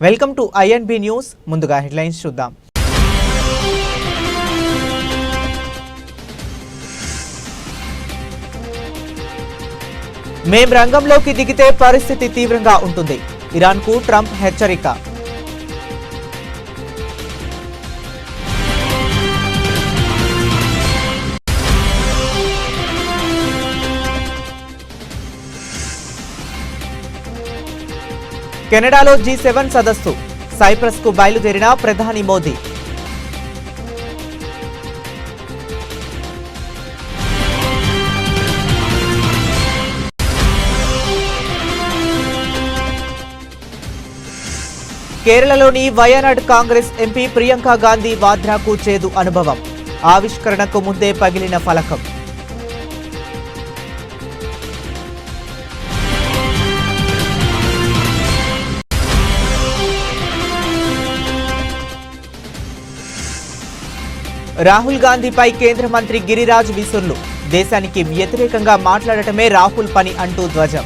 Welcome to INB news. ముందుగా headlines చూద్దాం. మేం రంగంలోకి దిగితే పరిస్థితి తీవ్రంగా ఉంటుంది. ఇరాన్కు ట్రంప్ హెచ్చరిక. కెనడాలో G7 సదస్సు. సైప్రస్కు బయలుదేరిన ప్రధాని మోదీ. కేరళలోని వయనాడ్ కాంగ్రెస్ ఎంపీ ప్రియాంక గాంధీ వాద్రాకు చేదు అనుభవం. ఆవిష్కరణకు ముందే పగిలిన ఫలకం. రాహుల్ గాంధీపై కేంద్ర మంత్రి గిరిరాజ్ విసుర్లు. దేశానికి వ్యతిరేకంగా మాట్లాడటమే రాహుల్ పని అంటూ ధ్వజం.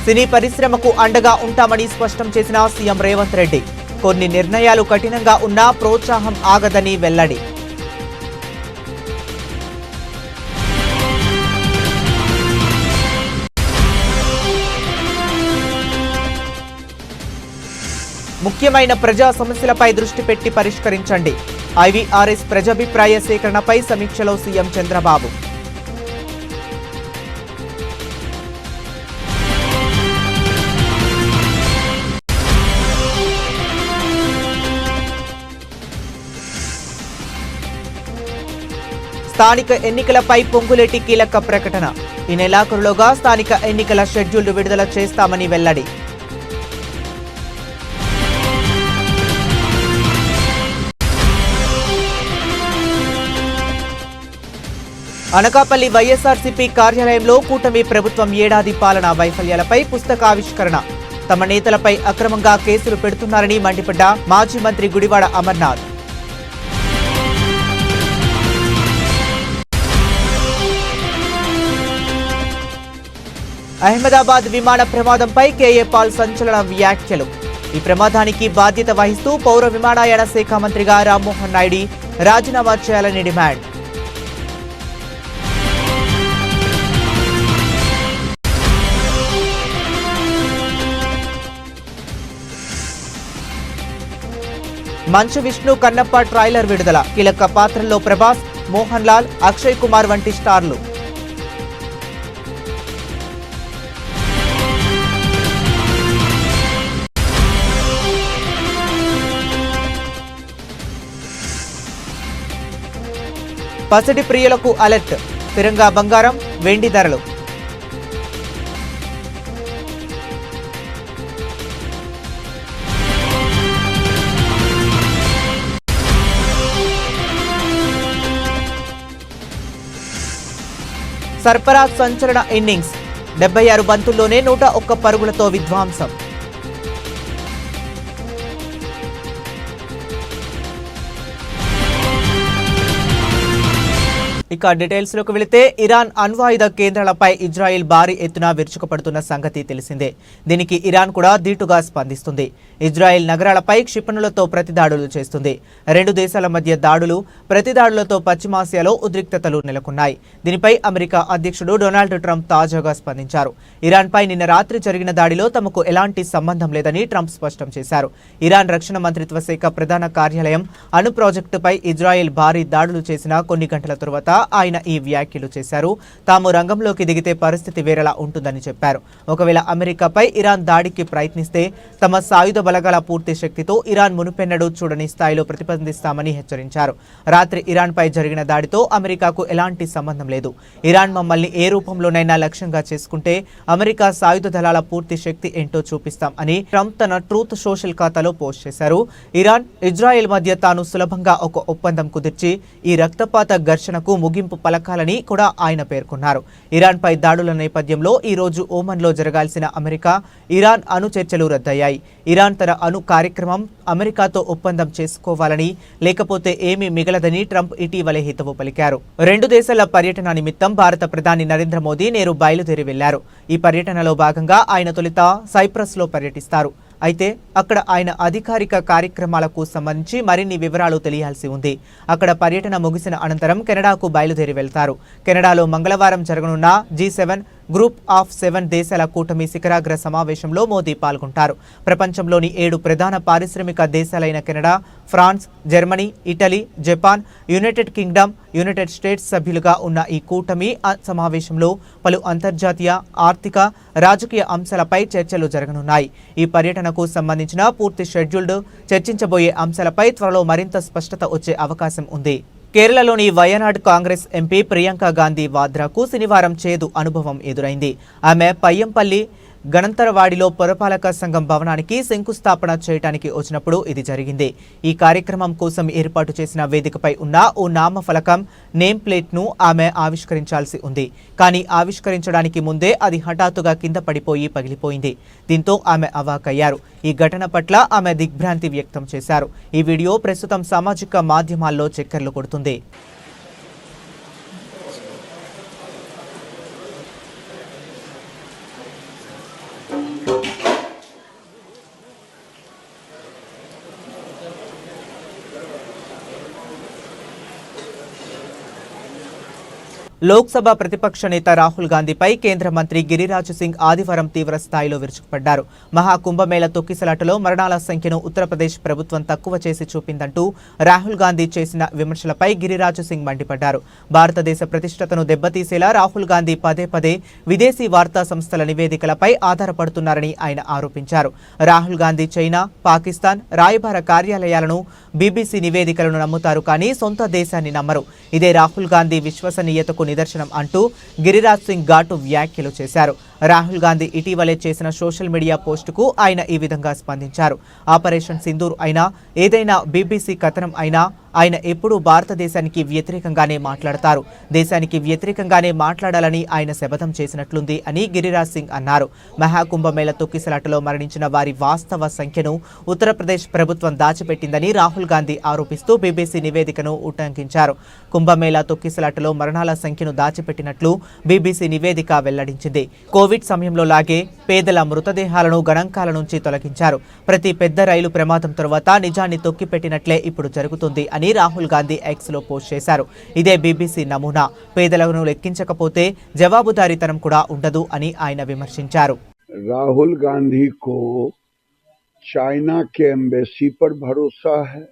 సినీ పరిశ్రమకు అండగా ఉంటామని స్పష్టం చేసిన సీఎం రేవంత్ రెడ్డి. కొన్ని నిర్ణయాలు కఠినంగా ఉన్నా ప్రోత్సాహం ఆగదని వెల్లడి. ముఖ్యమైన ప్రజా సమస్యలపై దృష్టి పెట్టి పరిష్కరించండి. ఐవీఆర్ఎస్ ప్రజాభిప్రాయ సేకరణపై సమీక్షలో సీఎం చంద్రబాబు. స్థానిక ఎన్నికలపై పొంగులేటి కీలక ప్రకటన. ఈ నెలాఖరులోగా స్థానిక ఎన్నికల షెడ్యూల్ విడుదల చేస్తామని వెల్లడి. అనకాపల్లి వైఎస్ఆర్సీపీ కార్యాలయంలో కూటమి ప్రభుత్వం ఏడాది పాలనా వైఫల్యాలపై పుస్తకావిష్కరణ. తమ నేతలపై అక్రమంగా కేసులు పెడుతున్నారని మండిపడ్డ మాజీ మంత్రి గుడివాడ అమర్నాథ్. అహ్మదాబాద్ విమాన ప్రమాదంపై కేఏ పాల్ సంచలన వ్యాఖ్యలు. ఈ ప్రమాదానికి బాధ్యత వహిస్తూ పౌర విమానయాన శాఖ మంత్రిగా రామ్మోహన్ నాయుడు రాజీనామా చేయాలని డిమాండ్. మంచు విష్ణు కన్నప్ప ట్రైలర్ విడుదల. కీలక పాత్రల్లో ప్రభాస్, మోహన్ లాల్, అక్షయ్ కుమార్ వంటి స్టార్లు. పసిడి ప్రియులకు అలర్ట్. స్థిరంగా బంగారం, వెండి ధరలు. సర్ఫరాజ్ సంచలన ఇన్నింగ్స్. 76 బంతుల్లోనే 101 పరుగులతో విధ్వంసం. ఇక డీటెయిల్స్లోకి వెళితే ఇరాన్ అణ్వాయుధ కేంద్రాలపై ఇజ్రాయెల్ భారీ ఎత్తున విరుచుకుపడుతున్న సంగతి తెలిసిందే. దీనికి ఇరాన్ కూడా ధీటుగా స్పందిస్తుంది. ఇజ్రాయెల్ నగరాలపై క్షిపణులతో ప్రతిదాడులు చేస్తుంది. రెండు దేశాల మధ్య దాడులు, ప్రతిదాడులతో పశ్చిమాసియాలో ఉద్రిక్తతలు నెలకొన్నాయి. దీనిపై అమెరికా అధ్యక్షుడు డొనాల్డ్ ట్రంప్ తాజాగా స్పందించారు. ఇరాన్పై నిన్న రాత్రి జరిగిన దాడిలో తమకు ఎలాంటి సంబంధం లేదని ట్రంప్ స్పష్టం చేశారు. ఇరాన్ రక్షణ మంత్రిత్వ శాఖ ప్రధాన కార్యాలయం అణు ప్రాజెక్టుపై ఇజ్రాయెల్ భారీ దాడులు చేసిన కొన్ని గంటల తరువాత ఆయన ఈ వ్యాఖ్యలు చేశారు. తాము రంగంలోకి దిగితే పరిస్థితి వేరేలా ఉంటుందని చెప్పారు. ఒకవేళ అమెరికాపై ఇరాన్ దాడికి ప్రయత్నిస్తే తమ సాయుధ బలగాల పూర్తి శక్తితో ఇరాన్ మునుపెన్నడూ చూడని స్థాయిలో ప్రతిబంధిస్తామని హెచ్చరించారు. రాత్రి ఇరాన్పై జరిగిన దాడితో అమెరికాకు ఎలాంటి సంబంధం లేదు. ఇరాన్ మమ్మల్ని ఏ రూపంలోనైనా లక్ష్యంగా చేసుకుంటే అమెరికా సాయుధ దళాల పూర్తి శక్తి ఏంటో చూపిస్తాం అని ట్రంప్ తన ట్రూత్ సోషల్ ఖాతాలో పోస్ట్ చేశారు. ఇరాన్, ఇజ్రాయెల్ మధ్య తాను సులభంగా ఒక ఒప్పందం కుదిర్చి ఈ రక్తపాత ఘర్షణకు ముగింపు పలకాలని కూడా ఆయన పేర్కొన్నారు. ఇరాన్పై దాడుల నేపథ్యంలో ఈ రోజు ఓమన్లో జరగాల్సిన అమెరికా ఇరాన్ అణు చర్చలు రద్దయ్యాయి. ఇరాన్ తన అణు కార్యక్రమం అమెరికాతో ఒప్పందం చేసుకోవాలని, లేకపోతే ఏమీ మిగలదని ట్రంప్ ఇటీవలే హితవు పలికారు. రెండు దేశాల పర్యటన నిమిత్తం భారత ప్రధాని నరేంద్ర మోదీ నేరు బయలుదేరి వెళ్లారు. ఈ పర్యటనలో భాగంగా ఆయన తొలుత సైప్రస్లో పర్యటిస్తారు. అయితే అక్కడ ఆయన అధికారిక కార్యక్రమాలకు సంబంధించి మరిన్ని వివరాలు తెలియాల్సి ఉంది. అక్కడ పర్యటన ముగిసిన అనంతరం కెనడాకు బయలుదేరి వెళ్తారు. కెనడాలో మంగళవారం జరగనున్న G7 గ్రూప్ ఆఫ్ 7 దేశాల కూటమి శిఖరాగ్ర సమావేశంలో మోదీ పాల్గొంటారు. ప్రపంచంలోని 7 ప్రధాన పారిశ్రామిక దేశాలైన Canada, France, Germany, Italy, Japan, United Kingdom, United States సభ్యులుగా ఉన్న ఈ కూటమి సమావేశంలో పలు అంతర్జాతీయ, ఆర్థిక, రాజకీయ అంశాలపై చర్చలు జరగనున్నాయి. ఈ పర్యటనకు సంబంధించిన పూర్తి షెడ్యూల్డ్, చర్చించబోయే అంశాలపై త్వరలో మరింత స్పష్టత వచ్చే అవకాశం ఉంది. కేరళలోని వయనాడ్ కాంగ్రెస్ ఎంపీ ప్రియాంక గాంధీ వాద్రాకు శనివారం చేదు అనుభవం ఎదురైంది. ఆమె పయ్యంపల్లి గణంతరవాడిలో పురపాలక సంఘం భవనానికి శంకుస్థాపన చేయడానికి వచ్చినప్పుడు ఇది జరిగింది. ఈ కార్యక్రమం కోసం ఏర్పాటు చేసిన వేదికపై ఉన్న ఓ నామఫలకం, నేమ్ ప్లేట్ను ఆమె ఆవిష్కరించాల్సి ఉంది. కానీ ఆవిష్కరించడానికి ముందే అది హఠాత్తుగా కింద పడిపోయి పగిలిపోయింది. దీంతో ఆమె అవాక్కయ్యారు. ఈ ఘటన పట్ల ఆమె దిగ్భ్రాంతి వ్యక్తం చేశారు. ఈ వీడియో ప్రస్తుతం సామాజిక మాధ్యమాల్లో చక్కర్లు కొడుతుంది. లోక్సభ ప్రతిపక్ష నేత రాహుల్ గాంధీపై కేంద్ర మంత్రి గిరిరాజ్ సింగ్ ఆదివారం తీవ్ర స్థాయిలో విరుచుకుపడ్డారు. మహాకుంభమేళ తొక్కిసలాటలో మరణాల సంఖ్యను ఉత్తరప్రదేశ్ ప్రభుత్వం తక్కువ చేసి చూపిందంటూ రాహుల్ గాంధీ చేసిన విమర్శలపై గిరిరాజ్ సింగ్ మండిపడ్డారు. భారతదేశ ప్రతిష్టతను దెబ్బతీసేలా రాహుల్ గాంధీ పదే పదే విదేశీ వార్తా సంస్థల నివేదికలపై ఆధారపడుతున్నారని ఆయన ఆరోపించారు. రాహుల్ గాంధీ చైనా, పాకిస్తాన్ రాయబార కార్యాలయాలను, BBC నివేదికలను నమ్ముతారు, కానీ సొంత దేశాన్ని నమ్మరు. ఇదే రాహుల్ గాంధీ విశ్వసనీయతకు నిదర్శనం అంటూ గిరిరాజ్ సింగ్ ఘాటు వ్యాఖ్యలు చేశారు. రాహుల్ గాంధీ ఇటీవలే చేసిన సోషల్ మీడియా పోస్టుకు ఆయన ఈ విధంగా స్పందించారు. ఆపరేషన్ సింధూర్ అయినా, ఏదైనా BBC కథనం అయినా ఆయన ఎప్పుడూ భారతదేశానికి వ్యతిరేకంగానే మాట్లాడతారు. దేశానికి వ్యతిరేకంగానే మాట్లాడాలని ఆయన శపథం చేసినట్లుంది అని గిరిరాజ్ సింగ్ అన్నారు. మహాకుంభమేళ తొక్కిసలాటలో మరణించిన వారి వాస్తవ సంఖ్యను ఉత్తరప్రదేశ్ ప్రభుత్వం దాచిపెట్టిందని రాహుల్ గాంధీ ఆరోపిస్తూ BBC నివేదికను ఉటంకించారు. కుంభమేళ తొక్కిసలాటలో మరణాల సంఖ్యను దాచిపెట్టినట్లు BBC నివేదిక వెల్లడించింది. కోవిడ్ సమయంలో లాగే పేదల మృతదేహాలను గణాంకాల నుంచి తొలగించారు. ప్రతి పెద్ద రైలు ప్రమాదం తరువాత నిజాన్ని తొక్కిపెట్టినట్లే ఇప్పుడు జరుగుతుంది అని రాహుల్ గాంధీ ఎక్స్లో పోస్ట్ చేశారు. ఇదే BBC నమూనా. పేదలను లెక్కించకపోతే జవాబుదారీతనం కూడా ఉండదు అని ఆయన విమర్శించారు. राहुल गांधी को चाइना के एम्बेसी पर भरोसा है,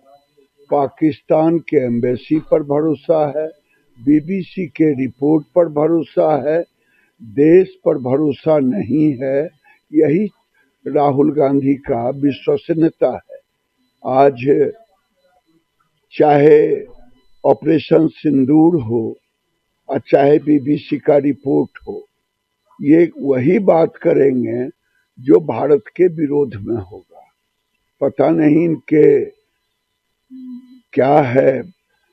पाकिस्तान के एम्बेसी पर भरोसा है, BBC के रिपोर्ट पर भरोसा है, देश पर भरोसा नहीं है। यही राहुल गांधी का विश्वसनीयता है। आज चाहे ऑपरेशन सिंदूर हो और चाहे BBC का रिपोर्ट हो, ये वही बात करेंगे जो भारत के विरोध में होगा। पता नहीं इनके क्या है,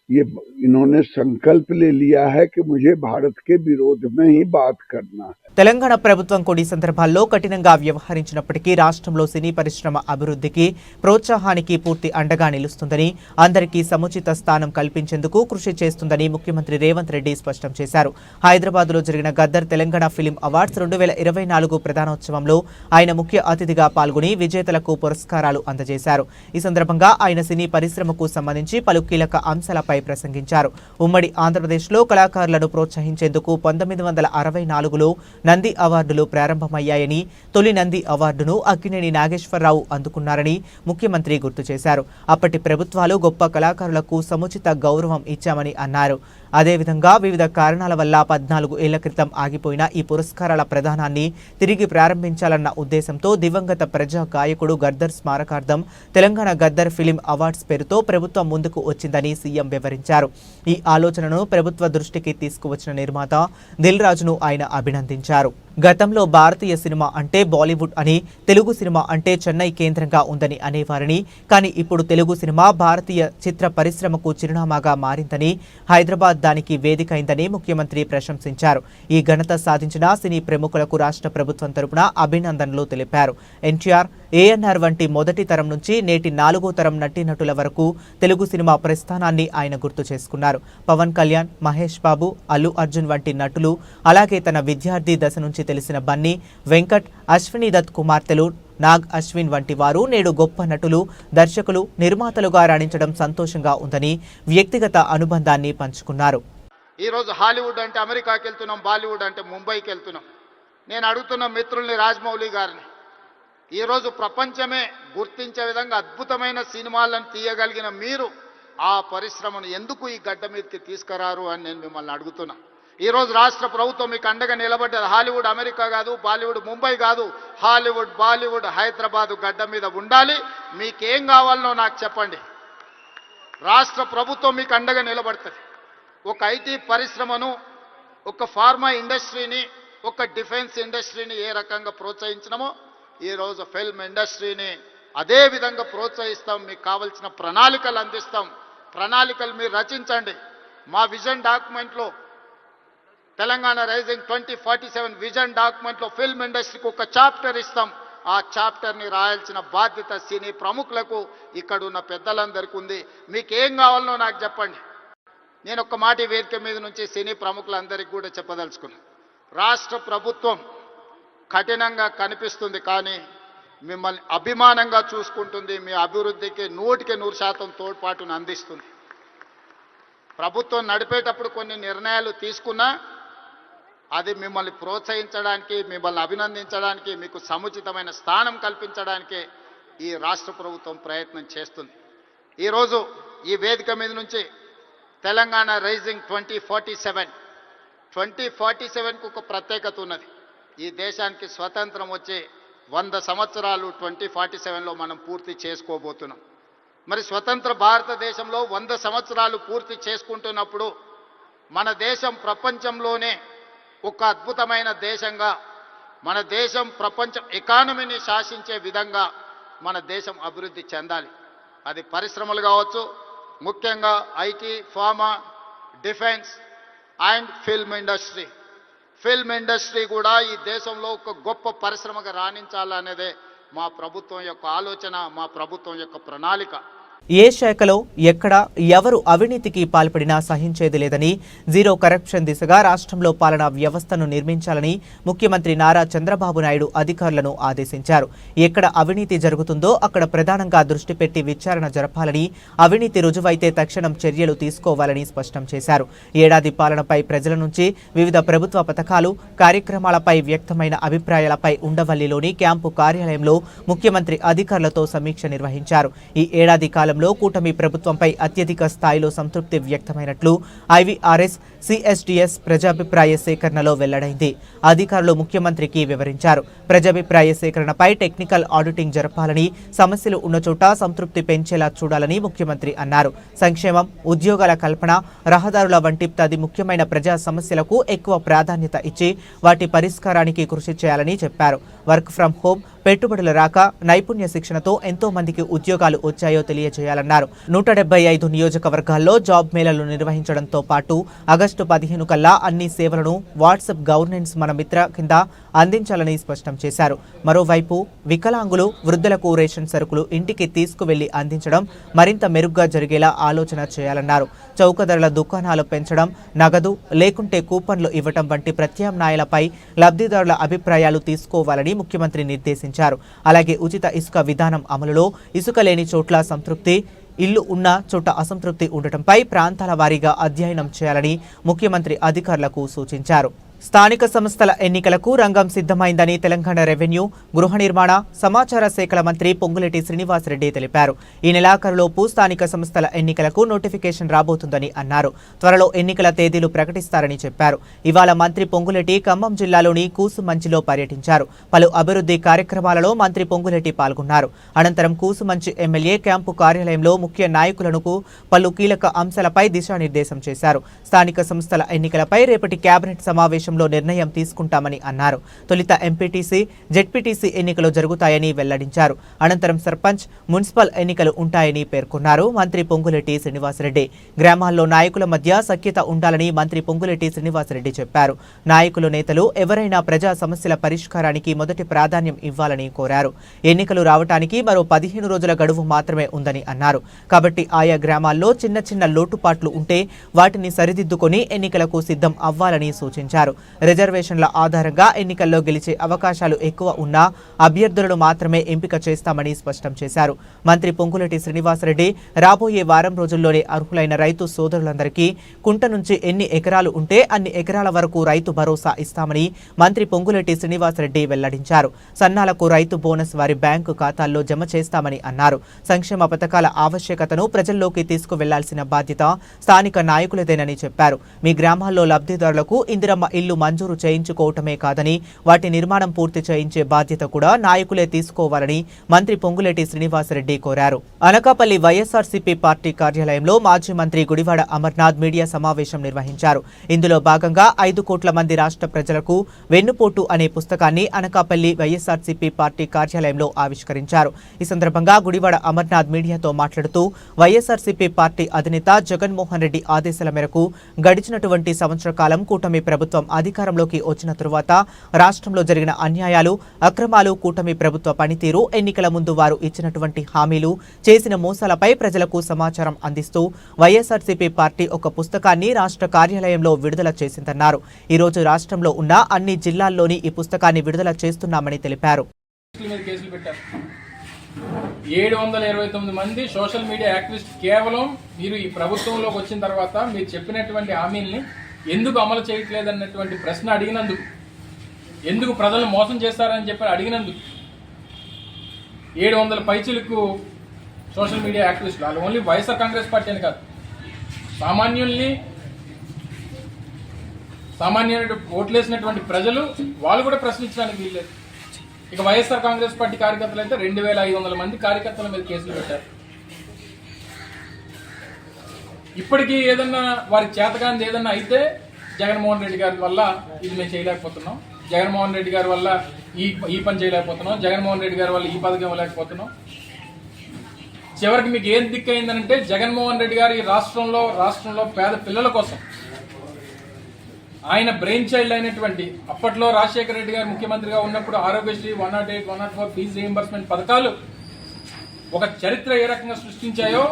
ये इन्होंने संकल्प ले लिया है कि मुझे भारत के विरोध में ही बात करना है। తెలంగాణ ప్రభుత్వం కొన్ని సందర్భాల్లో కఠినంగా వ్యవహరించినప్పటికీ రాష్ట్రంలో సినీ పరిశ్రమ అభివృద్ధికి, ప్రోత్సాహానికి పూర్తి అండగా నిలుస్తుందని, అందరికీ సముచిత స్థానం కల్పించేందుకు కృషి చేస్తుందని ముఖ్యమంత్రి రేవంత్ రెడ్డి స్పష్టం చేశారు. హైదరాబాద్లో జరిగిన గద్దర్ తెలంగాణ ఫిలిం అవార్డ్స్ 2024 ప్రధానోత్సవంలో ఆయన ముఖ్య అతిథిగా పాల్గొని విజేతలకు పురస్కారాలు అందజేశారు. ఈ సందర్భంగా ఆయన సినీ పరిశ్రమకు సంబంధించి పలు కీలక అంశాలపై ప్రసంగించారు. ఉమ్మడి ఆంధ్రప్రదేశ్లో కళాకారులను ప్రోత్సహించేందుకు 1964లో నంది అవార్డులు ప్రారంభమయ్యాయని, తొలి నంది అవార్డును అక్కినేని నాగేశ్వరరావు అందుకున్నారని ముఖ్యమంత్రి గుర్తు చేశారు. అప్పటి ప్రభుత్వాలు గొప్ప కళాకారులకు సముచిత గౌరవం ఇచ్చామని అన్నారు. అదేవిధంగా వివిధ కారణాల వల్ల 14 ఏళ్ల క్రితం ఆగిపోయిన ఈ పురస్కారాల ప్రదానాన్ని తిరిగి ప్రారంభించాలన్న ఉద్దేశంతో దివంగత ప్రజా గాయకుడు గద్దర్ స్మారకార్థం తెలంగాణ గద్దర్ ఫిలిం అవార్డ్స్ పేరుతో ప్రభుత్వం ముందుకు వచ్చిందని సీఎం వివరించారు. ఈ ఆలోచనను ప్రభుత్వ దృష్టికి తీసుకువచ్చిన నిర్మాత దిల్ రాజును ఆయన అభినందించారు. గతంలో భారతీయ సినిమా అంటే బాలీవుడ్ అని, తెలుగు సినిమా అంటే చెన్నై కేంద్రంగా ఉందని అనేవారని, కానీ ఇప్పుడు తెలుగు సినిమా భారతీయ చిత్ర పరిశ్రమకు చిరునామాగా మారిందని, హైదరాబాద్ దానికి వేదిక అయిందని ముఖ్యమంత్రి ప్రశంసించారు. ఈ ఘనత సాధించిన సినీ ప్రముఖులకు రాష్ట్ర ప్రభుత్వం తరపున అభినందనలు తెలిపారు. ఎన్టీఆర్, ఏఎన్ఆర్ వంటి మొదటి తరం నుంచి నేటి 4వ తరం నటీనటుల వరకు తెలుగు సినిమా ప్రస్థానాన్ని ఆయన గుర్తు చేసుకున్నారు. పవన్ కళ్యాణ్, మహేష్ బాబు, అల్లు అర్జున్ వంటి నటులు, అలాగే తన విద్యార్థి దశ నుంచి తెలిసిన బన్నీ, వెంకట్, అశ్విని దత్ కుమార్తెలు నాగ్ అశ్విన్ వంటి వారు నేడు గొప్ప నటులు, దర్శకులు, నిర్మాతలుగా రాణించడం సంతోషంగా ఉందని వ్యక్తిగత అనుబంధాన్ని పంచుకున్నారు. ఈరోజు హాలీవుడ్ అంటే అమెరికాకి వెళ్తున్నాం, బాలీవుడ్ అంటే ముంబైకి వెళ్తున్నాం. నేను అడుగుతున్న మిత్రుల్ని, రాజమౌళి గారిని, ఈరోజు ప్రపంచమే గుర్తించే విధంగా అద్భుతమైన సినిమాలను తీయగలిగిన మీరు ఆ పరిశ్రమను ఎందుకు ఈ గడ్డ మీదకి తీసుకురారు అని నేను మిమ్మల్ని అడుగుతున్నా. ఈరోజు రాష్ట్ర ప్రభుత్వం మీకు అండగా నిలబడ్డది. హాలీవుడ్ అమెరికా కాదు, బాలీవుడ్ ముంబై కాదు, హాలీవుడ్, బాలీవుడ్ హైదరాబాదు గడ్డ మీద ఉండాలి. మీకేం కావాలనో నాకు చెప్పండి. రాష్ట్ర ప్రభుత్వం మీకు అండగా నిలబడుతుంది. ఒక ఐటీ పరిశ్రమను, ఒక ఫార్మా ఇండస్ట్రీని, ఒక డిఫెన్స్ ఇండస్ట్రీని ఏ రకంగా ప్రోత్సహించినామో ఈరోజు ఫిల్మ్ ఇండస్ట్రీని అదే విధంగా ప్రోత్సహిస్తాం. మీకు కావలసిన ప్రణాళికలు అందిస్తాం. ప్రణాళికలు మీరు రచించండి. మా విజన్ డాక్యుమెంట్లో, తెలంగాణ రైజింగ్ 2047 విజన్ డాక్యుమెంట్లో ఫిల్మ్ ఇండస్ట్రీకి ఒక చాప్టర్ ఇస్తాం. ఆ చాప్టర్ని రాయాల్సిన బాధ్యత సినీ ప్రముఖులకు, ఇక్కడ ఉన్న పెద్దలందరికీ ఉంది. మీకు ఏం కావాలనో నాకు చెప్పండి. నేను ఒక మాట వేదిక మీద నుంచి సినీ ప్రముఖులందరికీ కూడా చెప్పదలుచుకున్నాను. రాష్ట్ర ప్రభుత్వం కఠినంగా కనిపిస్తుంది, కానీ మిమ్మల్ని అభిమానంగా చూసుకుంటుంది. మీ అభివృద్ధికి 100% తోడ్పాటును అందిస్తుంది. ప్రభుత్వం నడిపేటప్పుడు కొన్ని నిర్ణయాలు తీసుకున్నా అది మిమ్మల్ని ప్రోత్సహించడానికి, మిమ్మల్ని అభినందించడానికి, మీకు సముచితమైన స్థానం కల్పించడానికి ఈ రాష్ట్ర ప్రభుత్వం ప్రయత్నం చేస్తుంది. ఈరోజు ఈ వేదిక మీద నుంచి తెలంగాణ రైజింగ్ 2047కు ఒక ప్రత్యేకత ఉన్నది. ఈ దేశానికి స్వతంత్రం వచ్చి 100 సంవత్సరాలు 2047లో మనం పూర్తి చేసుకోబోతున్నాం. మరి స్వతంత్ర భారతదేశంలో 100 సంవత్సరాలు పూర్తి చేసుకుంటున్నప్పుడు మన దేశం ప్రపంచంలోనే ఒక అద్భుతమైన దేశంగా, మన దేశం ప్రపంచం ఎకానమీని శాసించే విధంగా మన దేశం అభివృద్ధి చెందాలి. అది పరిశ్రమలు కావచ్చు, ముఖ్యంగా IT, pharma, defence and film industry. Film industry కూడా ఈ దేశంలో ఒక గొప్ప పరిశ్రమగా రాణించాలనేదే మా ప్రభుత్వం యొక్క ఆలోచన, మా ప్రభుత్వం యొక్క ప్రణాళిక. ఏ శాఖలో ఎక్కడ ఎవరు అవినీతికి పాల్పడినా సహించేది లేదని, జీరో కరప్షన్ దిశగా రాష్ట్రంలో పాలనా వ్యవస్థను నిర్మించాలని ముఖ్యమంత్రి నారా చంద్రబాబు నాయుడు అధికారులను ఆదేశించారు. ఎక్కడ అవినీతి జరుగుతుందో అక్కడ ప్రధానంగా దృష్టి పెట్టి విచారణ జరపాలని, అవినీతి రుజువైతే తక్షణం చర్యలు తీసుకోవాలని స్పష్టం చేశారు. ఏడాది పాలనపై ప్రజల నుంచి వివిధ ప్రభుత్వ పథకాలు, కార్యక్రమాలపై వ్యక్తమైన అభిప్రాయాలపై ఉండవల్లిలోని క్యాంపు కార్యాలయంలో ముఖ్యమంత్రి అధికారులతో సమీక్ష నిర్వహించారు. ఈ ఏడాది కాలంలో కూటమి ప్రభుత్వంపై అత్యధిక స్థాయిలో సంతృప్తి వ్యక్తమైనట్లు ఐవీఆర్ఎస్ సిఎస్డిఎస్ ప్రజాభిప్రాయ సేకరణలో వెల్లడైంది. అధికారులు ముఖ్యమంత్రికి వివరించారు. ప్రజాభిప్రాయ సేకరణపై టెక్నికల్ ఆడిటింగ్ జరపాలని, సమస్యలు ఉన్న చోట సంతృప్తి పెంచేలా చూడాలని ముఖ్యమంత్రి అన్నారు. సంక్షేమం, ఉద్యోగాల కల్పన, రహదారుల వంటి 10 ముఖ్యమైన ప్రజా సమస్యలకు ఎక్కువ ప్రాధాన్యత ఇచ్చి వాటి పరిష్కారానికి కృషి చేయాలని చెప్పారు. వర్క్ ఫ్రం హోం, పెట్టుబడుల రాక, నైపుణ్య శిక్షణతో ఎంతో మందికి ఉద్యోగాలు వచ్చాయో తెలియజేయాలన్నారు. 175 నియోజకవర్గాల్లో జాబ్ మేళాలు నిర్వహించడంతో పాటు ఆగస్టు 15 కల్లా అన్ని సేవలను వాట్సాప్ గవర్నెన్స్ మన మిత్ర కింద అందించాలని స్పష్టం చేశారు. మరోవైపు వికలాంగులు, వృద్ధులకు రేషన్ సరుకులు ఇంటికి తీసుకువెళ్లి అందించడం మరింత మెరుగ్గా జరిగేలా ఆలోచన చేయాలన్నారు. చౌక ధరల దుకాణాలు పెంచడం, నగదు లేకుంటే కూపన్లు ఇవ్వడం వంటి ప్రత్యామ్నాయాలపై లబ్ధిదారుల అభిప్రాయాలు తీసుకోవాలని ముఖ్యమంత్రి నిర్దేశించారు. అలాగే ఉచిత ఇసుక విధానం అమలులో ఇసుక లేని చోట్ల సంతృప్తి, ఇల్లు ఉన్న చోట అసంతృప్తి ఉండటంపై ప్రాంతాల వారీగా అధ్యయనం చేయాలని ముఖ్యమంత్రి అధికారులకు సూచించారు. స్థానిక సంస్థల ఎన్నికలకు రంగం సిద్ధమైందని తెలంగాణ రెవెన్యూ, గృహ నిర్మాణ, సమాచార శాఖల మంత్రి పొంగులేటి శ్రీనివాసరెడ్డి తెలిపారు. ఈ నెలాఖరులోపు స్థానిక సంస్థల ఎన్నికలకు నోటిఫికేషన్ రాబోతుందని అన్నారు. త్వరలో ఎన్నికల తేదీలు ప్రకటిస్తారని చెప్పారు. ఇవాళ మంత్రి పొంగులేటి ఖమ్మం జిల్లాలోని కూసుమంచిలో పర్యటించారు. పలు అభివృద్ధి కార్యక్రమాలలో మంత్రి పొంగులేటి పాల్గొన్నారు. అనంతరం కూసుమంచి ఎమ్మెల్యే క్యాంపు కార్యాలయంలో ముఖ్య నాయకులకు పలు కీలక అంశాలపై దిశానిర్దేశం చేశారు. స్థానిక సంస్థల ఎన్నికలపై రేపటి కేబినెట్ సమావేశం సమావేశంలో నిర్ణయం తీసుకుంటామని అన్నారు. తొలుత ఎంపీటీసీ, జెడ్పీటీసీ ఎన్నికలు జరుగుతాయని వెల్లడించారు. అనంతరం సర్పంచ్, మున్సిపల్ ఎన్నికలు ఉంటాయని పేర్కొన్నారు. మంత్రి పొంగులేటి శ్రీనివాసరెడ్డి గ్రామాల్లో నాయకుల మధ్య సఖ్యత ఉండాలని మంత్రి పొంగులేటి శ్రీనివాసరెడ్డి చెప్పారు. నాయకులు, నేతలు ఎవరైనా ప్రజా సమస్యల పరిష్కారానికి మొదటి ప్రాధాన్యం ఇవ్వాలని కోరారు. ఎన్నికలు రావటానికి మరో 15 రోజుల గడువు మాత్రమే ఉందని అన్నారు. కాబట్టి ఆయా గ్రామాల్లో చిన్న చిన్న లోటుపాట్లు ఉంటే వాటిని సరిదిద్దుకొని ఎన్నికలకు సిద్ధం అవ్వాలని సూచించారు. రిజర్వేషన్ల ఆధారంగా ఎన్నికల్లో గెలిచే అవకాశాలు ఎక్కువ ఉన్నా అభ్యర్థులను మాత్రమే ఎంపిక చేస్తామని స్పష్టం చేశారు. మంత్రి పొంగులేటి శ్రీనివాసరెడ్డి రాబోయే వారం రోజుల్లోనే అర్హులైన రైతు సోదరులందరికీ కుంట నుంచి ఎన్ని ఎకరాలు ఉంటే అన్ని ఎకరాల వరకు రైతు భరోసా ఇస్తామని మంత్రి పొంగులేటి శ్రీనివాసరెడ్డి వెల్లడించారు. సన్నాలకు రైతు బోనస్ వారి బ్యాంకు ఖాతాల్లో జమ చేస్తామని అన్నారు. సంక్షేమ పథకాల ఆవశ్యకతను ప్రజల్లోకి తీసుకువెళ్లాల్సిన బాధ్యత స్థానిక నాయకులదేనని చెప్పారు. మీ గ్రామాల్లో లబ్ధిదారులకు ఇందిరమ్మ ఇల్లు మంజూరు చేయించుకోవటమే కాదని వాటి నిర్మాణం పూర్తి చేయించే బాధ్యత కూడా నాయకులే తీసుకోవాలని మంత్రి పొంగులేటి శ్రీనివాసరెడ్డి కోరారు. అనకాపల్లి వైఎస్ఆర్సీపీ పార్టీ కార్యాలయంలో మాజీ మంత్రి గుడివాడ అమర్నాథ్ మీడియా సమావేశం నిర్వహించారు. ఇందులో భాగంగా 5 కోట్ల మంది రాష్ట్ర ప్రజలకు వెన్నుపోటు అనే పుస్తకాన్ని అనకాపల్లి వైఎస్ఆర్సీపీ పార్టీ కార్యాలయంలో ఆవిష్కరించారు. ఈ సందర్భంగా గుడివాడ అమర్నాథ్ మీడియాతో మాట్లాడుతూ వైఎస్ఆర్సీపీ పార్టీ అధినేత జగన్మోహన్ రెడ్డి ఆదేశాల మేరకు గడిచినటువంటి సంవత్సర కాలం కూటమి ప్రభుత్వం అధికారంలోకి వచ్చిన తరువాత రాష్ట్రంలో జరిగిన అన్యాయాలు, అక్రమాలు, కూటమి ప్రభుత్వ పనితీరు, ఎన్నికల ముందు వారు ఇచ్చినటువంటి హామీలు, చేసిన మోసాలపై ప్రజలకు సమాచారం అందిస్తూ వైఎస్ఆర్సీపీ పార్టీ ఒక పుస్తకాన్ని రాష్ట్ర కార్యాలయంలో విడుదల చేసిందన్నారు. ఈ రోజు రాష్ట్రంలో ఉన్న అన్ని జిల్లాల్లోని ఈ పుస్తకాన్ని విడుదల చేస్తున్నామని తెలిపారు. 729 మంది సోషల్ మీడియా యాక్టివిస్ట్ కేవలం మీరు ఈ ప్రభుత్వంలోకి వచ్చిన తర్వాత మీరు చెప్పినటువంటి హామీల్ని ఎందుకు అమలు చేయట్లేదన్నటువంటి ప్రశ్న అడిగినందుకు, ఎందుకు ప్రజలను మోసం చేస్తారని చెప్పి అడిగినందుకు 700 పైచిలకు సోషల్ మీడియా యాక్టివిస్టులు, వాళ్ళు ఓన్లీ వైఎస్ఆర్ కాంగ్రెస్ పార్టీ అని కాదు, సామాన్యులు ఓట్లేసినటువంటి ప్రజలు వాళ్ళు కూడా ప్రశ్నించడానికి వీల్లేదు. ఇక వైఎస్ఆర్ కాంగ్రెస్ పార్టీ కార్యకర్తలు అయితే 2500 మంది కార్యకర్తల మీద కేసులు పెట్టారు. ఇప్పటికీ ఏదన్నా వారికి చేతగాంది ఏదన్నా అయితే జగన్మోహన్ రెడ్డి గారి వల్ల ఇది మేము చేయలేకపోతున్నాం, జగన్మోహన్ రెడ్డి గారి వల్ల ఈ పని చేయలేకపోతున్నాం, జగన్మోహన్ రెడ్డి గారి వల్ల ఈ పథకం ఇవ్వలేకపోతున్నాం. చివరికి మీకు ఏం దిక్కు అయిందనంటే జగన్మోహన్ రెడ్డి గారు ఈ రాష్ట్రంలో పేద పిల్లల కోసం ఆయన బ్రెయిన్ చైల్డ్ అయినటువంటి అప్పట్లో రాజశేఖర రెడ్డి గారు ముఖ్యమంత్రిగా ఉన్నప్పుడు ఆరోగ్యశ్రీ 108, 104 ఫీజు రీయింబర్స్మెంట్ పథకాలు ఒక చరిత్ర ఏ రకంగా సృష్టించాయో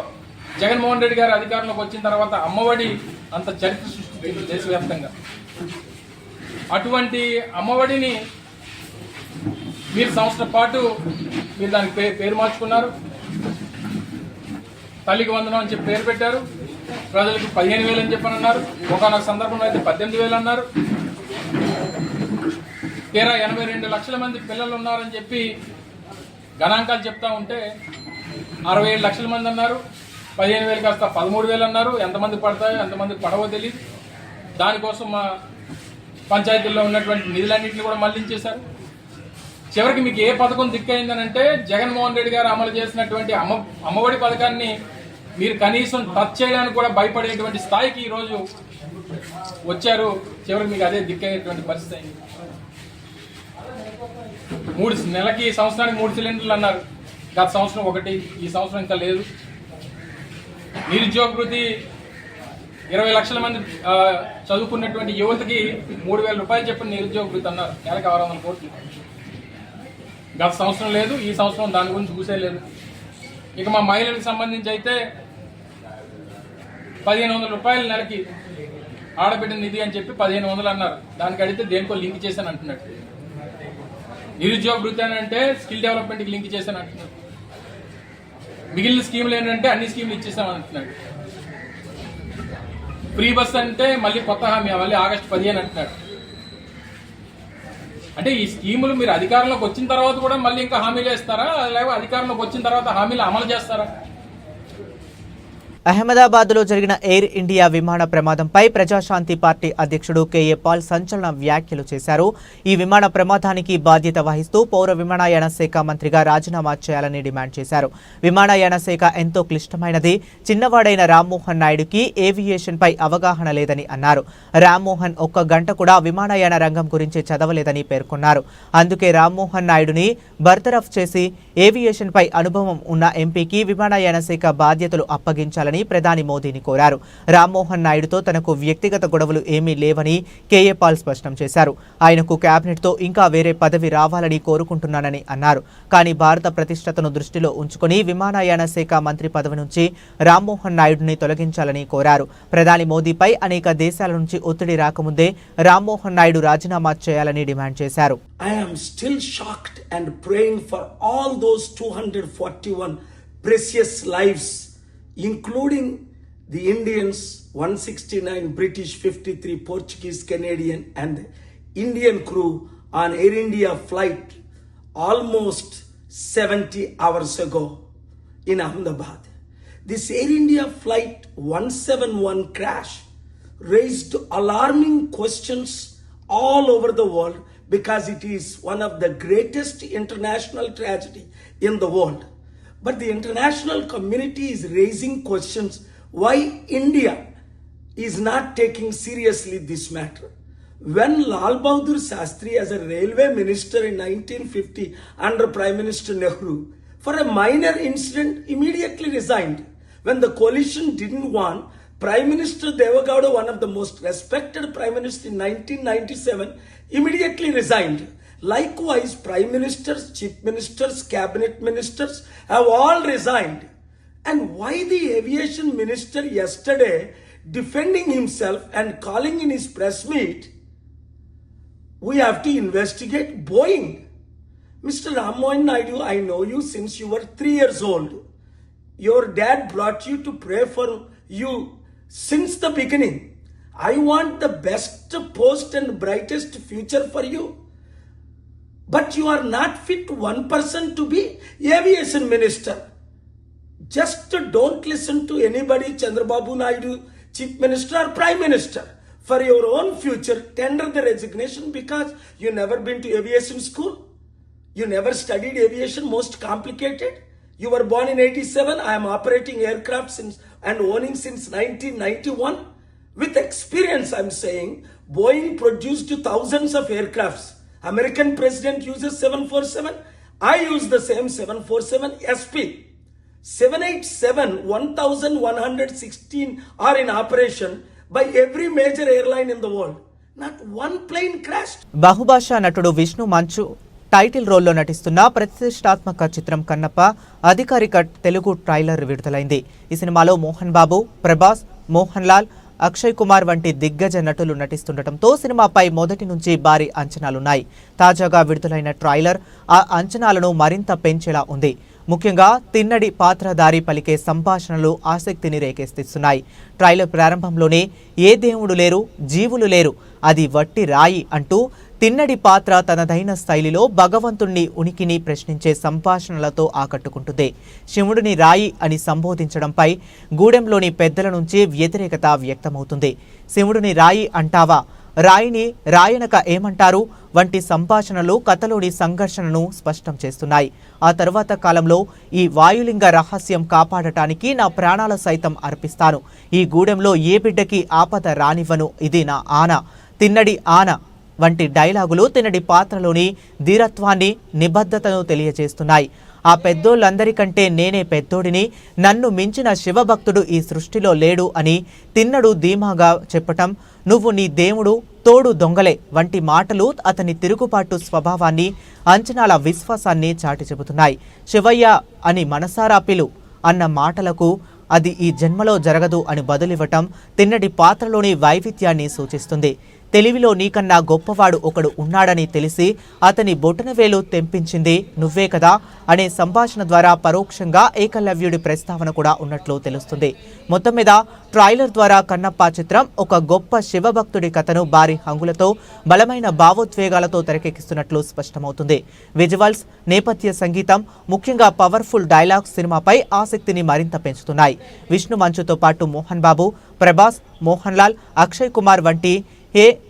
జగన్మోహన్ రెడ్డి గారు అధికారంలోకి వచ్చిన తర్వాత అమ్మఒడి అంత చరిత్ర సృష్టించింది దేశవ్యాప్తంగా. అటువంటి అమ్మఒడిని మీరు సంవత్సరం పాటు మీరు దానికి పేరు మార్చుకున్నారు, తల్లికి వందనం అని చెప్పి పేరు పెట్టారు. ప్రజలకు 15,000 అని చెప్పని అన్నారు, ఒకనొక సందర్భంలో అయితే 18,000 అన్నారు. తీరా 82 లక్షల మంది పిల్లలు ఉన్నారని చెప్పి గణాంకాలు చెప్తా ఉంటే 67 లక్షల మంది అన్నారు, 15,000 కాస్త 13,000 అన్నారు. ఎంతమంది పడతాయో ఎంతమంది పడవో తెలియదు. దానికోసం మా పంచాయతీల్లో ఉన్నటువంటి నిధులన్నింటినీ కూడా మళ్లించేశారు. చివరికి మీకు ఏ పథకం దిక్కైందనంటే జగన్మోహన్ రెడ్డి గారు అమలు చేసినటువంటి అమ్మఒడి పథకాన్ని మీరు కనీసం టచ్ చేయడానికి కూడా భయపడేటువంటి స్థాయికి ఈరోజు వచ్చారు. చివరికి మీకు అదే దిక్కయ్యేటువంటి పరిస్థితి అయింది. సంవత్సరానికి 3 సిలిండర్లు అన్నారు, గత సంవత్సరం 1, ఈ సంవత్సరం ఇంకా లేదు. నిరుద్యోగ వృత్తి 20 లక్షల మంది చదువుకున్నటువంటి యువతకి 3,000 రూపాయలు చెప్పిన నిరుద్యోగ వృత్తి అన్నారు, నెలకు 600 కోట్లు. గత సంవత్సరం లేదు, ఈ సంవత్సరం దాని గురించి చూసే లేదు. ఇక మా మహిళలకు సంబంధించి అయితే 1,500 రూపాయలు నెలకి ఆడబిడ్డ నిధి అని చెప్పి 1,500 అన్నారు. దానికి అడిగితే దేనికో లింక్ చేశాను అంటున్నాడు. నిరుద్యోగ వృత్తి అని అంటే స్కిల్ డెవలప్మెంట్కి లింక్ చేశాను అంటున్నాడు. మిగిలిన స్కీములు ఏంటంటే అన్ని స్కీములు ఇచ్చేసామని అంటున్నాడు. ఫ్రీ బస్ అంటే మళ్ళీ కొత్త హామీ, మళ్ళీ ఆగస్టు 15 అంటున్నాడు. అంటే ఈ స్కీములు మీరు అధికారంలోకి వచ్చిన తర్వాత కూడా మళ్ళీ ఇంకా హామీలు ఇస్తారా, లేకపోతే అధికారంలోకి వచ్చిన తర్వాత హామీలు అమలు చేస్తారా? అహ్మదాబాద్లో జరిగిన ఎయిర్ ఇండియా విమాన ప్రమాదంపై ప్రజాశాంతి పార్టీ అధ్యక్షుడు కేఏ పాల్ సంచలన వ్యాఖ్యలు చేశారు. ఈ విమాన ప్రమాదానికి బాధ్యత వహిస్తూ పౌర విమానయాన శాఖ మంత్రిగా రాజీనామా చేయాలని డిమాండ్ చేశారు. విమానయాన శాఖ ఎంతో క్లిష్టమైనది. చిన్నవాడైన రామ్మోహన్ నాయుడుకి ఏవియేషన్పై అవగాహన లేదని అన్నారు. రామ్మోహన్ ఒక్క గంట కూడా విమానయాన రంగం గురించి చదవలేదని పేర్కొన్నారు. అందుకే రామ్మోహన్ నాయుడుని బర్తరఫ్ చేసి ఏవియేషన్పై అనుభవం ఉన్న ఎంపీకి విమానయాన శాఖ బాధ్యతలు అప్పగించాలని ప్రధాని మోదీని కోరారు. రామ్మోహన్ నాయుడుతో తనకు వ్యక్తిగత గొడవలు ఏమీ లేవని కేఏ పాల్ స్పష్టం చేశారు. ఆయనకు కేబినెట్తో ఇంకా వేరే పదవి రావాలని కోరుకుంటున్నానని అన్నారు. కానీ భారత ప్రతిష్టతను దృష్టిలో ఉంచుకొని విమానయాన శాఖ మంత్రి పదవి నుంచి రామ్మోహన్ నాయుడుని తొలగించాలని కోరారు. ప్రధాని మోదీపై అనేక దేశాల నుంచి ఒత్తిడి రాకముందే రామ్మోహన్ నాయుడు రాజీనామా చేయాలని డిమాండ్ చేశారు. I am still shocked and praying for all those 241 precious lives, including the Indians, 169 British, 53 Portuguese, Canadian and Indian crew on Air India flight almost 70 hours ago in Ahmedabad. This Air India flight 171 crash raised alarming questions all over the world because it is one of the greatest international tragedy in the world. But the international community is raising questions why India is not taking seriously this matter. When Lal Bahadur Shastri as a railway minister in 1950 under Prime Minister Nehru for a minor incident immediately resigned. When the coalition didn't want, Prime Minister Devagowda, one of the most respected Prime Minister in 1997, immediately resigned. Likewise, Prime Ministers, Chief Ministers, Cabinet Ministers have all resigned. And why the Aviation Minister yesterday defending himself and calling in his press meet, we have to investigate Boeing. Mr. Rammohan Naidu, I know you since you were 3 years old. Your dad brought you to pray for you since the beginning. I want the best post and brightest future for you. But you are not fit 1% to be aviation minister. Just don't listen to anybody, Chandrababu Naidu, chief minister or prime minister. For your own future, tender the resignation because you never been to aviation school. You never studied aviation, most complicated. You were born in 87. I am operating aircraft since and owning since 1991. With experience, I'm saying, Boeing produced thousands of aircrafts. American president uses 747. I use the same 747 SP. 787, 1116 are in operation by every major airline in the world. Not one plane crashed. బహుభాషా నటుడు విష్ణు మంచు title రోల్లో నటిస్తున్న ప్రతిష్టాత్మక చిత్రం కన్నప్ప అధికారిక Telugu trailer విడుదలైంది. ఈ సినిమాలో మోహన్ బాబు, ప్రభాస్, మోహన్ లాల్, అక్షయ్ కుమార్ వంటి దిగ్గజ నటులు నటిస్తుండటంతో సినిమాపై మొదటి నుంచి భారీ అంచనాలున్నాయి. తాజాగా విడుదలైన ట్రైలర్ ఆ అంచనాలను మరింత పెంచేలా ఉంది. ముఖ్యంగా తిన్నడి పాత్రధారి పలికే సంభాషణలు ఆసక్తిని రేకెత్తిస్తున్నాయి. ట్రైలర్ ప్రారంభంలోనే ఏ దేవుడు లేరు, జీవులు లేరు, అది వట్టి రాయి అంటూ తిన్నడి పాత్ర తనదైన శైలిలో భగవంతుణ్ణి ఉనికిని ప్రశ్నించే సంభాషణలతో ఆకట్టుకుంటుంది. శివుడిని రాయి అని సంబోధించడంపై గూడెంలోని పెద్దల నుంచి వ్యతిరేకత వ్యక్తమవుతుంది. శివుడిని రాయి అంటావా, రాయిని రాయనక ఏమంటారు వంటి సంభాషణలు కథలోని సంఘర్షణను స్పష్టం చేస్తున్నాయి. ఆ తర్వాత కాలంలో ఈ వాయులింగ రహస్యం కాపాడటానికి నా ప్రాణాల సైతం అర్పిస్తాను. ఈ గూడెంలో ఏ బిడ్డకి ఆపద రానివ్వను, ఇది నా ఆన, తిన్నడి ఆన వంటి డైలాగులు తిన్నడి పాత్రలోని ధీరత్వాన్ని, నిబద్ధతను తెలియజేస్తున్నాయి. ఆ పెద్దోళ్ళందరికంటే నేనే పెద్దోడిని, నన్ను మించిన శివభక్తుడు ఈ సృష్టిలో లేడు అని తిన్నడు ధీమాగా చెప్పటం, నువ్వు నీ దేవుడు తోడు దొంగలే వంటి మాటలు అతని తిరుగుబాటు స్వభావాన్ని, అంచనాల విశ్వాసాన్ని చాటి చెబుతున్నాయి. శివయ్య అని మనసారా పిలు అన్న మాటలకు అది ఈ జన్మలో జరగదు అని బదులివ్వటం తిన్నడి పాత్రలోని వైవిధ్యాన్ని సూచిస్తుంది. తెలివిలో నీకన్నా గొప్పవాడు ఒకడు ఉన్నాడని తెలిసి అతని బొటనవేలు తెంపించింది నువ్వే కదా అనే సంభాషణ ద్వారా పరోక్షంగా ఏకలవ్యుడి ప్రస్తావన కూడా ఉన్నట్లు తెలుస్తుంది. మొత్తం మీద ట్రైలర్ ద్వారా కన్నప్ప చిత్రం ఒక గొప్ప శివభక్తుడి కథను భారీ హంగులతో బలమైన భావోద్వేగాలతో తెరకెక్కిస్తున్నట్లు స్పష్టమవుతుంది. విజువల్స్, నేపథ్య సంగీతం, ముఖ్యంగా పవర్ఫుల్ డైలాగ్స్ సినిమాపై ఆసక్తిని మరింత పెంచుతున్నాయి. విష్ణు మంచుతో పాటు మోహన్ బాబు, ప్రభాస్, మోహన్ లాల్, అక్షయ్ కుమార్ వంటి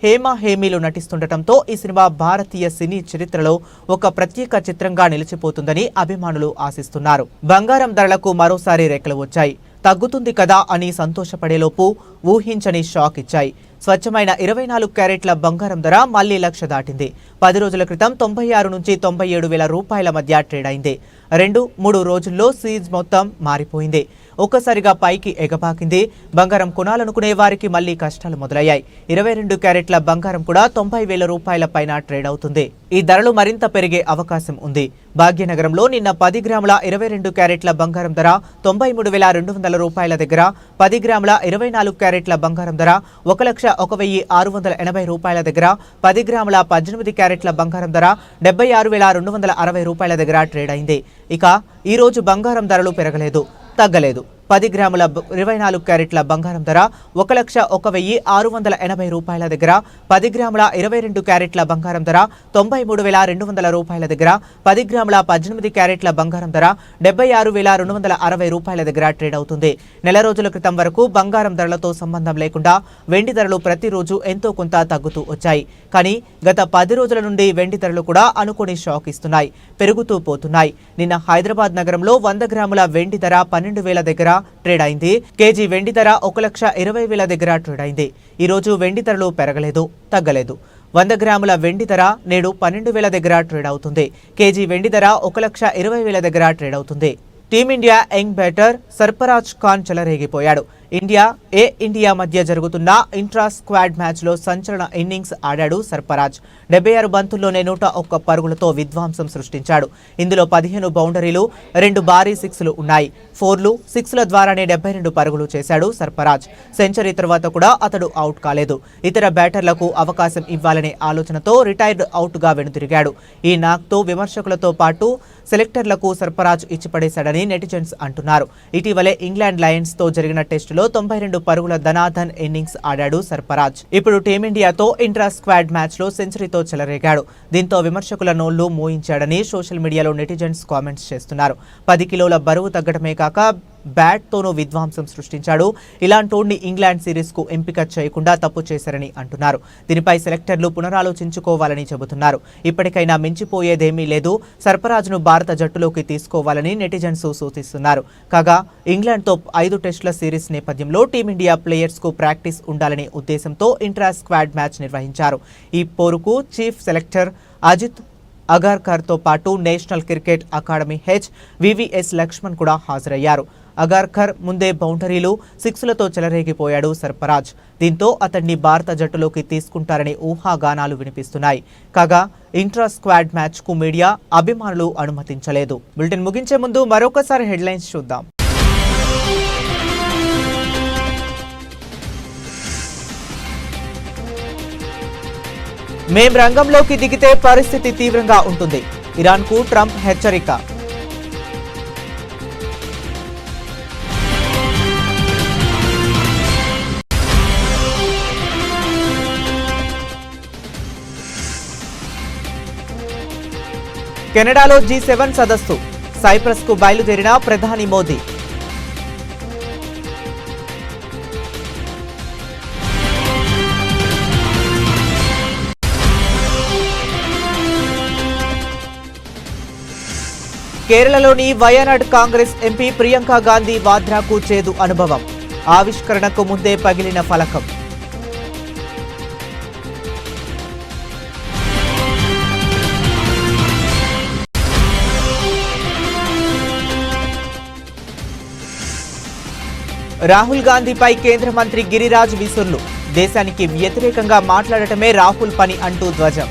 హేమా హేమీలు నటిస్తుండటంతో ఈ సినిమా భారతీయ సినీ చరిత్రలో ఒక ప్రత్యేక చిత్రంగా నిలిచిపోతుందని అభిమానులు ఆశిస్తున్నారు. బంగారం ధరలకు మరోసారి రెక్కలు వచ్చాయి. తగ్గుతుంది కదా అని సంతోషపడేలోపు ఊహించని షాక్ ఇచ్చాయి. స్వచ్ఛమైన 24 క్యారెట్ల బంగారం ధర మళ్లీ 1,00,000 దాటింది. 10 రోజుల క్రితం 96 నుంచి 97,000 రూపాయల మధ్య ట్రేడ్ అయింది. 2-3 రోజుల్లో సీజ్ మొత్తం మారిపోయింది. ఒక్కసారిగా పైకి ఎగపాకింది. బంగారం కొనాలనుకునే వారికి మళ్లీ కష్టాలు మొదలయ్యాయి. 22 క్యారెట్ల బంగారం కూడా 90,000 రూపాయల పైన ట్రేడ్ అవుతుంది. ఈ ధరలు మరింత పెరిగే అవకాశం ఉంది. భాగ్యనగరంలో నిన్న 10 గ్రాముల 22 క్యారెట్ల బంగారం ధర 93,200 రూపాయల దగ్గర, 10 గ్రాముల 24 క్యారెట్ల బంగారం ధర 1,01,680 రూపాయల దగ్గర, 10 గ్రాముల 18 క్యారెట్ల బంగారం ధర 76,260 రూపాయల దగ్గర ట్రేడ్ అయింది. ఇక ఈ రోజు బంగారం ధరలు పెరగలేదు, తగ్గలేదు. 10 గ్రాముల 24 క్యారెట్ల బంగారం ధర 1,01,680 రూపాయల దగ్గర, 10 గ్రాముల 22 క్యారెట్ల బంగారం ధర 93,200 రూపాయల దగ్గర, 10 గ్రాముల 18 క్యారెట్ల బంగారం ధర 76,260 రూపాయల దగ్గర ట్రేడ్ అవుతుంది. నెల రోజుల క్రితం వరకు బంగారం ధరలతో సంబంధం లేకుండా వెండి ధరలు ప్రతిరోజు ఎంతో కొంత తగ్గుతూ వచ్చాయి. కానీ గత 10 రోజుల నుండి వెండి ధరలు కూడా అనుకోని షాక్ ఇస్తున్నాయి, పెరుగుతూ పోతున్నాయి. నిన్న హైదరాబాద్ నగరంలో 100 గ్రాముల వెండి ధర 12,000 దగ్గర ట్రేడ్ అయింది. కేజీ వెండి ధర 1,20,000 దగ్గర ట్రేడ్ అయింది. ఈ రోజు వెండి ధరలు పెరగలేదు, తగ్గలేదు. 100 గ్రాముల వెండి ధర నేడు 12,000 దగ్గర ట్రేడ్ అవుతుంది. కేజీ వెండి ధర 1,20,000 దగ్గర ట్రేడ్ అవుతుంది. Team India young batter Sarfaraz Khan చెలరేగిపోయాడు. ఇండియా మధ్య జరుగుతున్న ఇంట్రా స్క్వాడ్ మ్యాచ్లో సంచలన ఇన్నింగ్స్ ఆడాడు సర్ఫరాజ్. 76 బంతుల్లోనే 101 పరుగులతో విధ్వంసం సృష్టించాడు. ఇందులో 15 బౌండరీలు, 2 భారీ సిక్స్లు ఉన్నాయి. 4లు, 6ల ద్వారానే 72 పరుగులు చేశాడు సర్ఫరాజ్. సెంచరీ తర్వాత కూడా అతడు అవుట్ కాలేదు. ఇతర బ్యాటర్లకు అవకాశం ఇవ్వాలనే ఆలోచనతో రిటైర్డ్ అవుట్గా వెనుతిరిగాడు. ఈ నాక్తో విమర్శకులతో పాటు సెలెక్టర్లకు సర్ఫరాజ్ ఇచ్చిపడేశాడని నెటిజన్స్ అంటున్నారు. ఇటీవలే ఇంగ్లాండ్ లయన్స్ తో జరిగిన టెస్టులో 92 పరుగుల ధనాధన్ ఇన్నింగ్స్ ఆడాడు సర్ఫరాజ్. ఇప్పుడు టీమిండియాతో ఇంట్రా స్క్వాడ్ మ్యాచ్ లో సెంచరీతో చెలరేగాడు. దీంతో విమర్శకుల నోళ్లు మోయించాడని సోషల్ మీడియాలో నెటిజన్స్ కామెంట్స్ చేస్తున్నారు. 10 కిలోల బరువు తగ్గడమే కాక బ్యాట్ తోనూ విధ్వంసం సృష్టించాడు. ఇలాంటోడిని ఇంగ్లాండ్ సిరీస్ కు ఎంపిక చేయకుండా తప్పు చేశారని అంటున్నారు. దీనిపై సెలెక్టర్లు పునరాలోచించుకోవాలని చెబుతున్నారు. ఇప్పటికైనా మించిపోయేదేమీ లేదు, సర్ఫరాజ్ను భారత జట్టులోకి తీసుకోవాలని నెటిజన్స్ సూచిస్తున్నారు. కాగా ఇంగ్లాండ్తో 5 టెస్టుల సిరీస్ నేపథ్యంలో టీమిండియా ప్లేయర్స్ కు ప్రాక్టీస్ ఉండాలనే ఉద్దేశంతో ఇంట్రా స్క్వాడ్ మ్యాచ్ నిర్వహించారు. ఈ పోరుకు చీఫ్ సెలెక్టర్ అజిత్ అగార్కర్తో పాటు national cricket academy VVS Laxman కూడా హాజరయ్యారు. అగార్కర్ ముందే బౌండరీలు, 6లతో చెలరేగిపోయాడు సర్ఫరాజ్. దీంతో అతన్ని భారత జట్టులోకి తీసుకుంటారని ఊహాగానాలు వినిపిస్తున్నాయి. కాగా ఇంట్రా స్క్వాడ్ మ్యాచ్ కు మీడియా అభిమానులు అనుమతించలేదు. బులెటిన్ ముగించే ముందు మరొకసారి హెడ్లైన్స్ చూద్దాం. మేం రంగంలోకి దిగితే పరిస్థితి తీవ్రంగా ఉంటుంది. ఇరాన్కు ట్రంప్ హెచ్చరిక. కెనడాలో G7 సదస్సు, సైప్రస్కు బయలుదేరిన ప్రధాని మోదీ. కేరళలోని వయనాడ్ కాంగ్రెస్ ఎంపీ ప్రియాంక గాంధీ వాద్రాకు చేదు అనుభవం. ఆవిష్కరణకు ముందే పగిలిన ఫలకం. రాహుల్ గాంధీపై కేంద్ర మంత్రి గిరిరాజ్ విసుర్లు. దేశానికి వ్యతిరేకంగా మాట్లాడటమే రాహుల్ పని అంటూ ధ్వజం.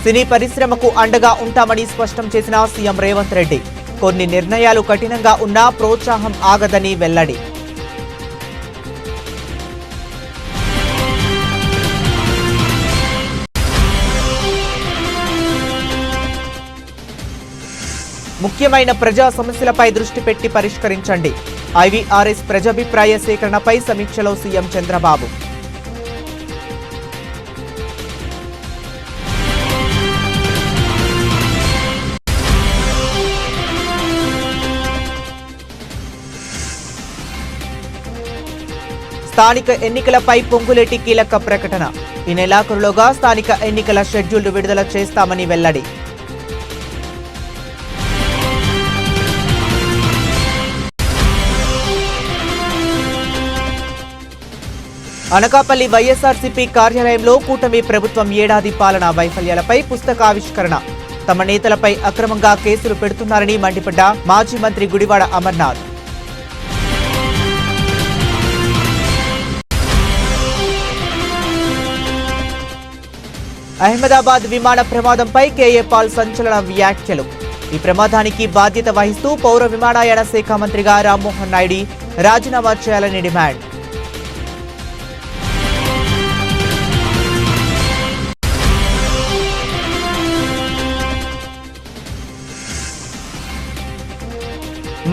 సినీ పరిశ్రమకు అండగా ఉంటామని స్పష్టం చేసిన సీఎం రేవంత్ రెడ్డి. కొన్ని నిర్ణయాలు కఠినంగా ఉన్నా ప్రోత్సాహం ఆగదని వెల్లడి. ముఖ్యమైన ప్రజా సమస్యలపై దృష్టి పెట్టి పరిష్కరించండి. ఐవీఆర్ఎస్ ప్రజాభిప్రాయ సేకరణపై సమీక్షలో సీఎం చంద్రబాబు. స్థానిక ఎన్నికలపై పొంగులేటి కీలక ప్రకటన. ఈ నెలాఖరులోగా స్థానిక ఎన్నికల షెడ్యూల్ విడుదల చేస్తామని వెల్లడి. అనకాపల్లి వైఎస్ఆర్సీపీ కార్యాలయంలో కూటమి ప్రభుత్వం ఏడాది పాలనా వైఫల్యాలపై పుస్తకావిష్కరణ. తమ నేతలపై అక్రమంగా కేసులు పెడుతున్నారని మండిపడ్డ మాజీ మంత్రి గుడివాడ అమర్నాథ్. అహ్మదాబాద్ విమాన ప్రమాదంపై కేఏ పాల్ సంచలన వ్యాఖ్యలు. ఈ ప్రమాదానికి బాధ్యత వహిస్తూ పౌర విమానయాన శాఖ మంత్రిగా రామ్మోహన్ నాయుడు రాజీనామా చేయాలని డిమాండ్.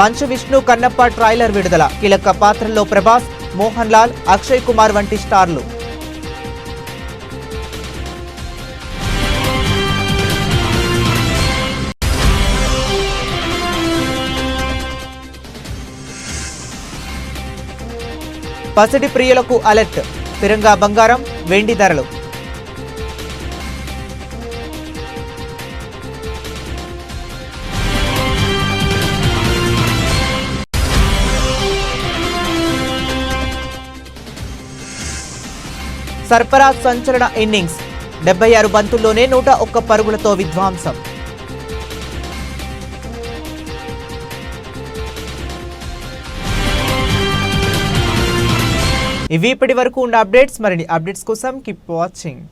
మంచు విష్ణు కన్నప్ప ట్రైలర్ విడుదల. కీలక పాత్రల్లో ప్రభాస్, మోహన్ లాల్, అక్షయ్ కుమార్ వంటి స్టార్లు. పసిడి ప్రియులకు అలర్ట్. స్థిరంగా బంగారం, వెండి ధరలు. సర్ఫరాజ్ సంచలన ఇన్నింగ్స్. 76 బంతుల్లోనే 101 పరుగులతో విధ్వంసం. ఇవి ఇప్పటి వరకు ఉన్న అప్డేట్స్. మరిన్ని అప్డేట్స్ కోసం కీప్ వాచింగ్.